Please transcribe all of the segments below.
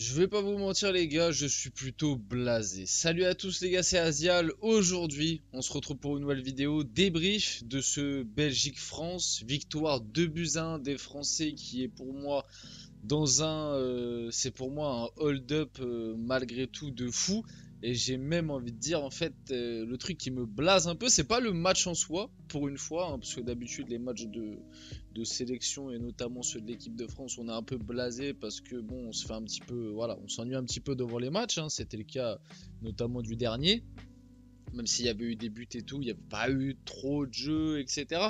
Je vais pas vous mentir les gars, je suis plutôt blasé. Salut à tous les gars, c'est Asial. Aujourd'hui, on se retrouve pour une nouvelle vidéo débrief de ce Belgique-France. Victoire 2-1 des Français qui est pour moi c'est pour moi un hold-up malgré tout de fou. Et j'ai même envie de dire en fait le truc qui me blase un peu, c'est pas le match en soi pour une fois, hein, parce que d'habitude les matchs de sélection et notamment ceux de l'équipe de France, on est un peu blasé parce que bon, on se fait un petit peu, voilà, on s'ennuie un petit peu devant les matchs, hein. C'était le cas notamment du dernier. Même s'il y avait eu des buts et tout, il n'y avait pas eu trop de jeux, etc.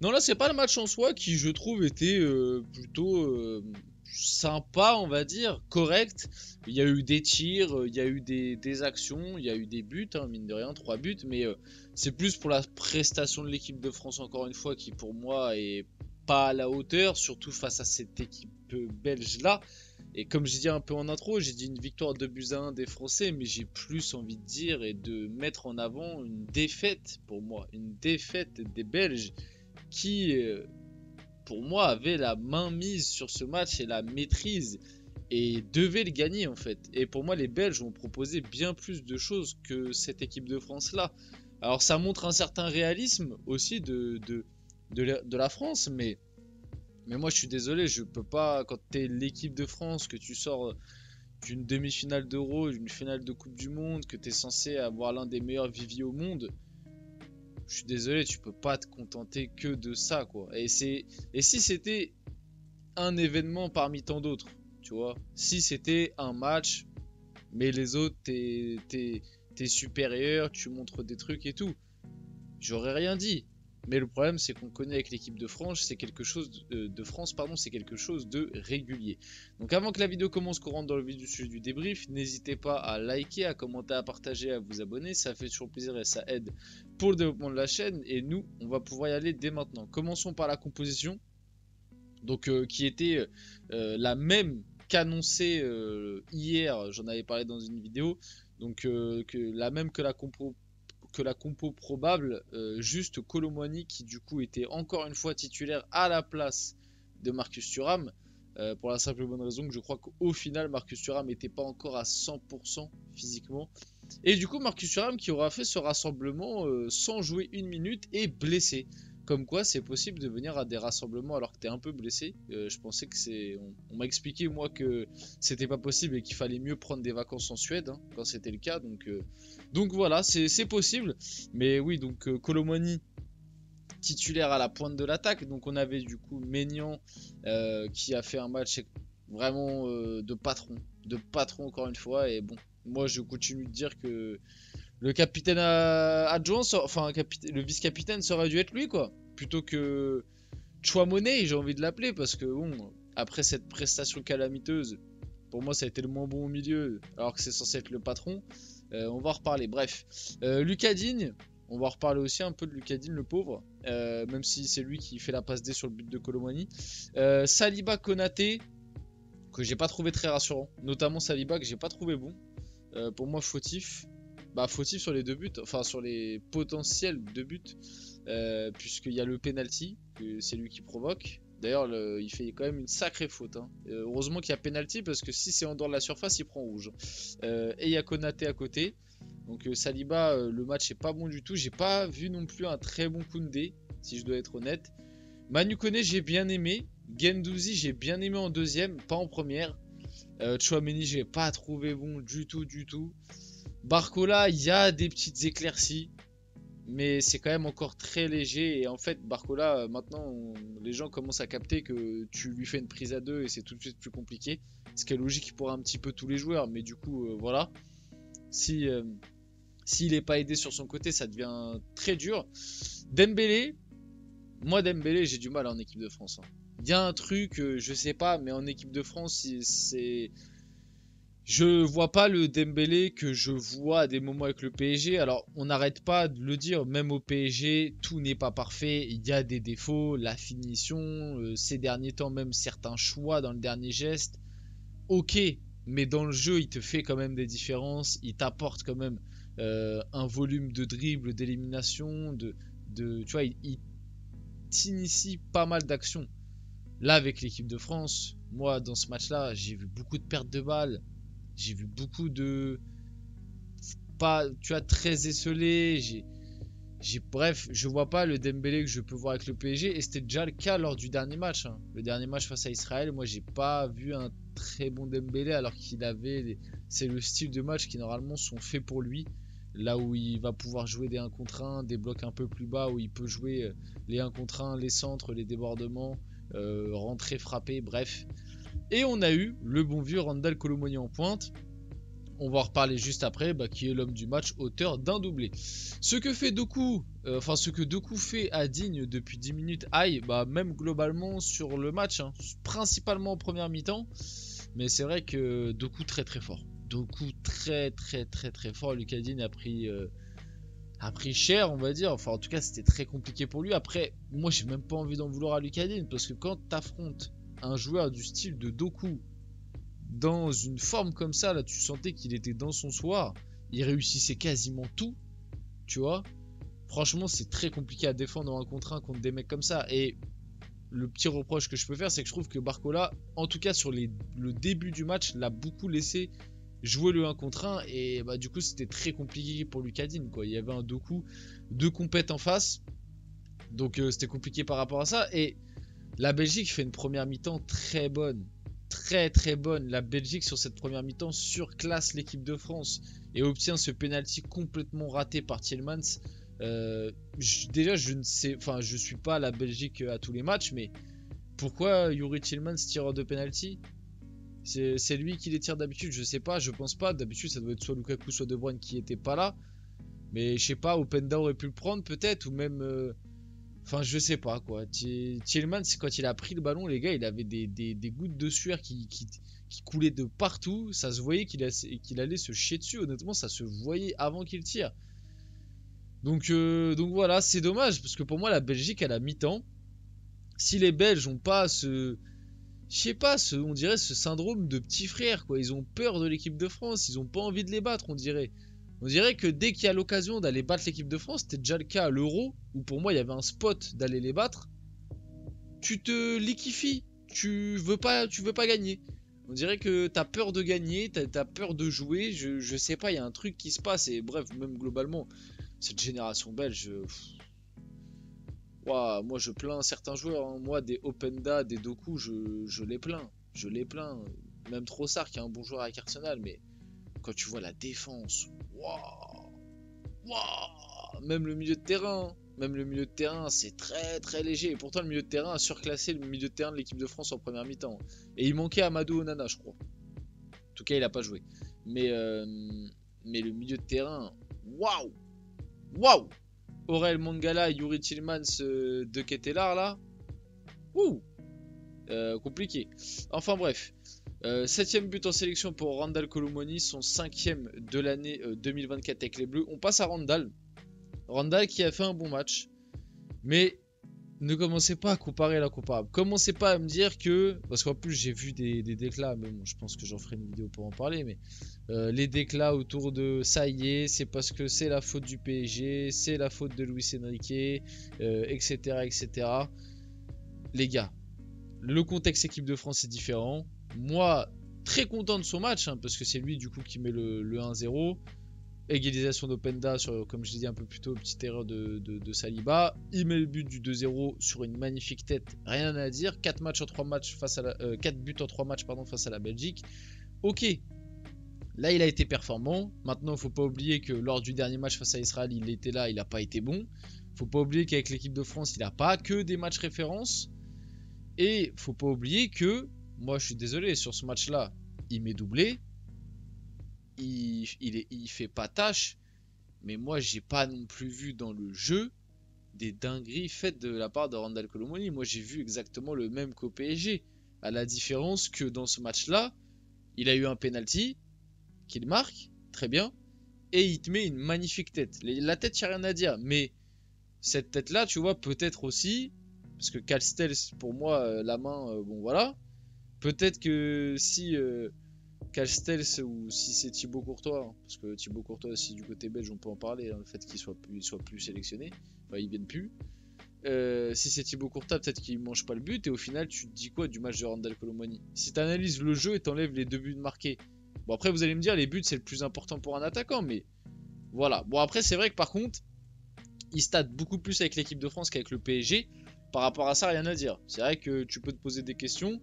Non, là, c'est pas le match en soi qui, je trouve, était plutôt sympa, on va dire, correct. Il y a eu des tirs, il y a eu des actions, il y a eu des buts, hein, mine de rien, 3 buts. Mais c'est plus pour la prestation de l'équipe de France, encore une fois, qui pour moi est pas à la hauteur, surtout face à cette équipe belge-là. Et comme j'ai dit un peu en intro, j'ai dit une victoire 2-1 des Français, mais j'ai plus envie de dire et de mettre en avant une défaite pour moi, une défaite des Belges qui, pour moi, avait la main mise sur ce match et la maîtrise et devait le gagner en fait. Et pour moi, les Belges ont proposé bien plus de choses que cette équipe de France là. Alors ça montre un certain réalisme aussi de la France, mais moi, je suis désolé, je peux pas. Quand t'es l'équipe de France, que tu sors d'une demi-finale d'Euro, d'une finale de Coupe du Monde, que t'es censé avoir l'un des meilleurs viviers au monde, je suis désolé, tu peux pas te contenter que de ça, quoi. Et si c'était un événement parmi tant d'autres, tu vois, si c'était un match, mais les autres, t'es supérieur, tu montres des trucs et tout, j'aurais rien dit. Mais le problème, c'est qu'on connaît avec l'équipe de France, c'est quelque chose de France, pardon, c'est quelque chose de régulier. Donc avant que la vidéo commence, qu'on rentre dans le vif du sujet du débrief, n'hésitez pas à liker, à commenter, à partager, à vous abonner, ça fait toujours plaisir et ça aide pour le développement de la chaîne. Et nous, on va pouvoir y aller dès maintenant. Commençons par la composition, donc qui était la même qu'annoncée hier, j'en avais parlé dans une vidéo, donc la même que la compo probable, juste Kolo Muani qui du coup était encore une fois titulaire à la place de Marcus Thuram, pour la simple et bonne raison que je crois qu'au final Marcus Thuram n'était pas encore à 100% physiquement. Et du coup Marcus Thuram qui aura fait ce rassemblement sans jouer une minute et blessé. Comme quoi c'est possible de venir à des rassemblements alors que t'es un peu blessé. Je pensais que on m'a expliqué moi que c'était pas possible et qu'il fallait mieux prendre des vacances en Suède, hein, quand c'était le cas. Donc voilà, c'est possible. Mais oui, donc Kolo Muani titulaire à la pointe de l'attaque. Donc on avait du coup Maignan qui a fait un match vraiment de patron. De patron encore une fois. Et bon, moi je continue de dire que le capitaine adjoint, enfin le vice-capitaine, ça aurait dû être lui quoi. Plutôt que Chouamoni, j'ai envie de l'appeler. Parce que bon, après cette prestation calamiteuse, pour moi ça a été le moins bon au milieu. Alors que c'est censé être le patron. On va en reparler. Bref, Lucas Digne, on va en reparler aussi un peu de Lucas Digne, le pauvre. Même si c'est lui qui fait la passe D sur le but de Kolo Muani. Saliba, Konaté, que j'ai pas trouvé très rassurant. Notamment Saliba, que j'ai pas trouvé bon. Pour moi, fautif. Bah, fautif sur les deux buts, enfin sur les potentiels deux buts. Puisqu'il y a le penalty, que c'est lui qui provoque. D'ailleurs, il fait quand même une sacrée faute, hein. Heureusement qu'il y a penalty parce que si c'est en dehors de la surface, il prend rouge. Et il y a Konaté à côté. Donc Saliba, le match est pas bon du tout. J'ai pas vu non plus un très bon Koundé, si je dois être honnête. Manu Koné, j'ai bien aimé. Guendouzi, j'ai bien aimé en deuxième, pas en première. Chouameni, j'ai pas trouvé bon du tout. Barcola, il y a des petites éclaircies, mais c'est quand même encore très léger. Et en fait, Barcola, maintenant, les gens commencent à capter que tu lui fais une prise à deux et c'est tout de suite plus compliqué. Ce qui est logique pour un petit peu tous les joueurs, mais du coup, voilà. S'il n'est pas aidé sur son côté, ça devient très dur. Dembélé, moi Dembélé, j'ai du mal en équipe de France, hein. Il y a un truc, je sais pas, mais en équipe de France, je vois pas le Dembélé que je vois à des moments avec le PSG. Alors, on n'arrête pas de le dire, même au PSG, tout n'est pas parfait. Il y a des défauts, la finition, ces derniers temps, même certains choix dans le dernier geste. Ok, mais dans le jeu, il te fait quand même des différences. Il t'apporte quand même un volume de dribble, d'élimination, tu vois, il t'initie pas mal d'actions. Là, avec l'équipe de France, Moi, dans ce match-là, j'ai vu beaucoup de pertes de balles. J'ai vu beaucoup de... Pas, tu vois, très esselé. Bref, je vois pas le Dembélé que je peux voir avec le PSG. Et c'était déjà le cas lors du dernier match, hein. Le dernier match face à Israël, moi, j'ai pas vu un très bon Dembélé alors qu'il avait... C'est le style de match qui, normalement, sont faits pour lui. Là où il va pouvoir jouer des 1 contre 1, des blocs un peu plus bas, où il peut jouer les 1 contre 1, les centres, les débordements, rentrer, frapper, bref. Et on a eu le bon vieux Randal Kolo Muani en pointe. On va en reparler juste après, qui est l'homme du match, auteur d'un doublé. Ce que fait Doku, ce que Doku fait à Digne depuis 10 minutes, aïe, même globalement sur le match, hein, principalement en première mi-temps. Mais c'est vrai que Doku très très fort. Doku très très très très fort. Lucas Digne a pris cher, on va dire. Enfin, en tout cas, c'était très compliqué pour lui. Après, moi, j'ai même pas envie d'en vouloir à Lucas Digne parce que quand t'affrontes un joueur du style de Doku dans une forme comme ça, là, tu sentais qu'il était dans son soir. Il réussissait quasiment tout, tu vois. Franchement, c'est très compliqué à défendre en 1 contre 1 contre des mecs comme ça. Et le petit reproche que je peux faire, c'est que je trouve que Barcola, en tout cas sur le début du match, l'a beaucoup laissé jouer le 1 contre 1. Et du coup, c'était très compliqué pour Lucas Digne, quoi. Il y avait un Doku, 2 compètes en face. Donc c'était compliqué par rapport à ça. Et la Belgique fait une première mi-temps très bonne. Très très bonne. La Belgique sur cette première mi-temps surclasse l'équipe de France et obtient ce penalty complètement raté par Tielemans. Déjà je ne sais, enfin je suis pas la Belgique à tous les matchs, mais pourquoi Youri Tielemans tire de penalty? C'est lui qui les tire d'habitude, je sais pas, je pense pas. D'habitude ça doit être soit Lukaku soit De Bruyne qui était pas là, mais je sais pas, Openda aurait pu le prendre peut-être, ou même enfin, je sais pas quoi. Tielemans, quand il a pris le ballon, les gars, il avait des gouttes de sueur qui coulaient de partout. Ça se voyait qu'il allait se chier dessus. Honnêtement, ça se voyait avant qu'il tire. Donc voilà, c'est dommage parce que pour moi, la Belgique, à la mi-temps, si les Belges ont pas je sais pas, on dirait ce syndrome de petit frère, quoi. Ils ont peur de l'équipe de France, ils ont pas envie de les battre, on dirait. On dirait que dès qu'il y a l'occasion d'aller battre l'équipe de France, c'était déjà le cas à l'Euro, où pour moi il y avait un spot d'aller les battre. Tu te liquifies, tu veux pas gagner. On dirait que t'as peur de gagner, t'as peur de jouer, je sais pas, il y a un truc qui se passe, et bref, même globalement, cette génération belge, ouah, moi je plains certains joueurs, hein. Moi des Openda, des Doku, je les plains, je les plains. Même Trossard qui est un bon joueur avec Arsenal, mais quand tu vois la défense, waouh, waouh, même le milieu de terrain, c'est très très léger. Et pourtant, le milieu de terrain a surclassé le milieu de terrain de l'équipe de France en première mi-temps. Et il manquait Amadou Onana, je crois. En tout cas, il a pas joué. Mais, euh, mais le milieu de terrain, waouh, waouh. Aurel Mangala et Yuri Tillmans de Ketelar là, ouh, compliqué. Enfin bref. 7ème but en sélection pour Randal Kolo Muani, son 5ème de l'année 2024 avec les Bleus. On passe à Randal. Randal qui a fait un bon match. Mais ne commencez pas à comparer l'incomparable. Commencez pas à me dire que... Parce qu'en plus j'ai vu des déclats, mais bon, je pense que j'en ferai une vidéo pour en parler. Mais les déclats autour de ça y est, c'est parce que c'est la faute du PSG, c'est la faute de Luis Enrique, etc., etc. Les gars, le contexte équipe de France est différent. Moi, très content de son match, hein, parce que c'est lui du coup qui met le 1-0. Égalisation d'Openda sur, comme je l'ai dit un peu plus tôt, petite erreur de Saliba. Il met le but du 2-0 sur une magnifique tête, rien à dire. 4 matchs en 3 matchs face à 4 buts en 3 matchs face à la Belgique. Ok, là il a été performant. Maintenant, il faut pas oublier que lors du dernier match face à Israël, il était là, il n'a pas été bon. Faut pas oublier qu'avec l'équipe de France, il n'a pas que des matchs références. Et faut pas oublier que, moi je suis désolé, sur ce match-là, il m'est doublé. Il fait pas tâche, mais moi j'ai pas non plus vu dans le jeu des dingueries faites de la part de Randal Kolo Muani. Moi j'ai vu exactement le même qu'au PSG, à la différence que dans ce match-là, il a eu un penalty qu'il marque, très bien, et il te met une magnifique tête. La tête, il n'y a rien à dire, mais cette tête-là, tu vois, peut-être aussi, parce que Calstels, pour moi, la main, bon voilà, peut-être que si Castells ou si c'est Thibaut Courtois, hein, parce que Thibaut Courtois aussi du côté belge on peut en parler, hein, le fait qu'il soit plus sélectionné, enfin ils viennent plus. Si c'est Thibaut Courtois, peut-être qu'il mange pas le but. Et au final, tu te dis quoi du match de Randal Kolo Muani? Si tu analyses le jeu et t'enlèves les 2 buts marqués. Bon, après, vous allez me dire, les buts, c'est le plus important pour un attaquant. Mais voilà. Bon, après, c'est vrai que par contre, il state beaucoup plus avec l'équipe de France qu'avec le PSG. Par rapport à ça, rien à dire. C'est vrai que tu peux te poser des questions.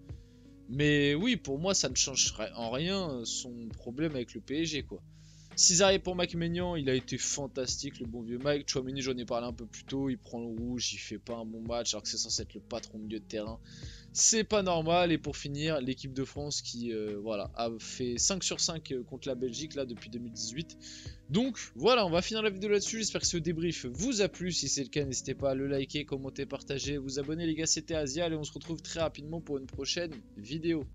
Mais oui, pour moi, ça ne change en rien son problème avec le PSG, quoi. César pour Mike Maignan, il a été fantastique, le bon vieux Mike. Chouameni, j'en ai parlé un peu plus tôt, il prend le rouge, il fait pas un bon match alors que c'est censé être le patron milieu de terrain. C'est pas normal. Et pour finir, l'équipe de France qui voilà, a fait 5 sur 5 contre la Belgique là depuis 2018. Donc voilà, on va finir la vidéo là-dessus. J'espère que ce débrief vous a plu. Si c'est le cas, n'hésitez pas à le liker, commenter, partager, vous abonner les gars. C'était Asial et on se retrouve très rapidement pour une prochaine vidéo.